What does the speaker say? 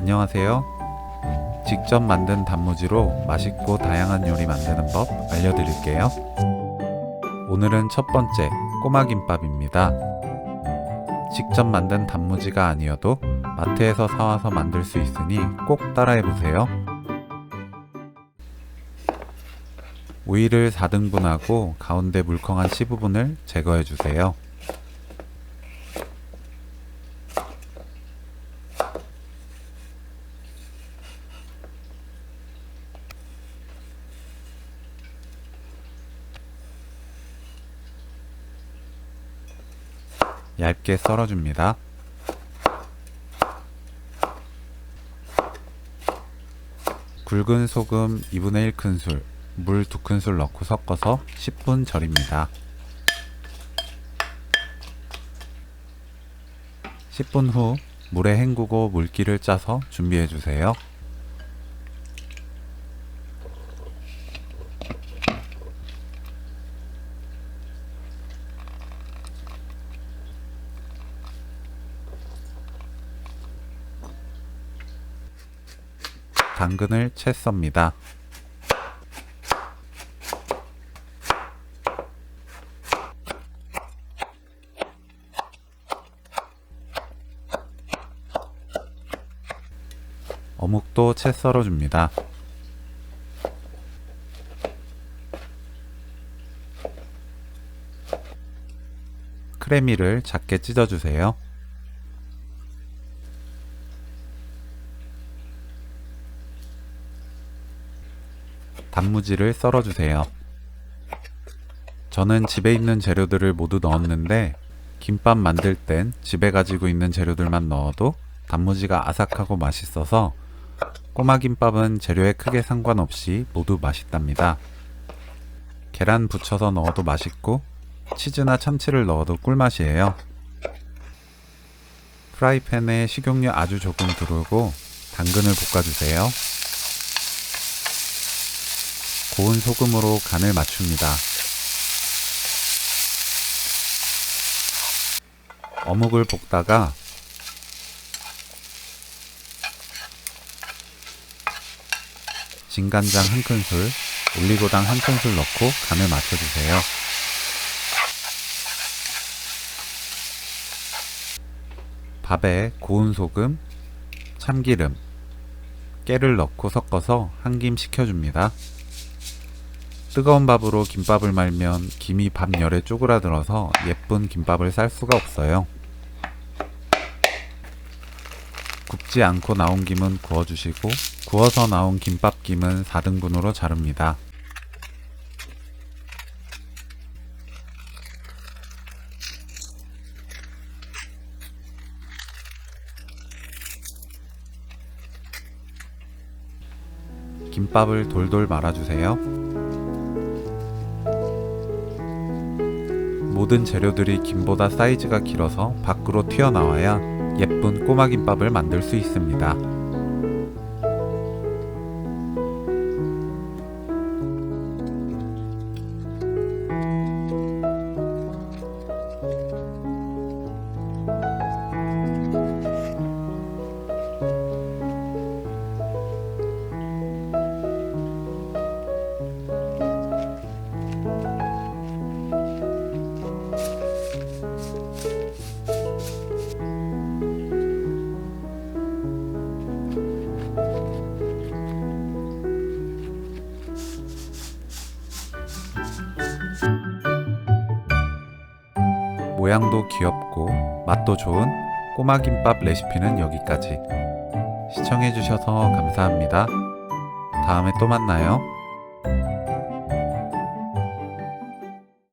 안녕하세요. 직접 만든 단무지로 맛있고 다양한 요리 만드는 법 알려드릴게요. 오늘은 첫 번째 꼬마김밥입니다. 직접 만든 단무지가 아니어도 마트에서 사와서 만들 수 있으니 꼭 따라해보세요. 오이를 4등분하고 가운데 물컹한 씨 부분을 제거해주세요. 얇게 썰어줍니다. 굵은 소금 2분의 1 큰술, 물 2큰술 넣고 섞어서 10분 절입니다. 10분 후 물에 헹구고 물기를 짜서 준비해주세요. 당근을 채 썹니다. 어묵도 채 썰어줍니다. 크래미를 작게 찢어주세요. 단무지를 썰어주세요. 저는 집에 있는 재료들을 모두 넣었는데 김밥 만들 땐 집에 가지고 있는 재료들만 넣어도 단무지가 아삭하고 맛있어서 꼬마김밥은 재료에 크게 상관없이 모두 맛있답니다. 계란 부쳐서 넣어도 맛있고 치즈나 참치를 넣어도 꿀맛이에요. 프라이팬에 식용유 아주 조금 두르고 당근을 볶아주세요. 고운 소금으로 간을 맞춥니다. 어묵을 볶다가 진간장 1큰술, 올리고당 1큰술 넣고 간을 맞춰주세요. 밥에 고운 소금, 참기름, 깨를 넣고 섞어서 한 김 식혀줍니다. 뜨거운 밥으로 김밥을 말면 김이 밥 열에 쪼그라들어서 예쁜 김밥을 쌀 수가 없어요. 굽지 않고 나온 김은 구워주시고 구워서 나온 김밥김은 4등분으로 자릅니다. 김밥을 돌돌 말아주세요. 모든 재료들이 김보다 사이즈가 길어서 밖으로 튀어나와야 예쁜 꼬마김밥을 만들 수 있습니다. 모양도 귀엽고 맛도 좋은 꼬마김밥 레시피는 여기까지. 시청해주셔서 감사합니다. 다음에 또 만나요.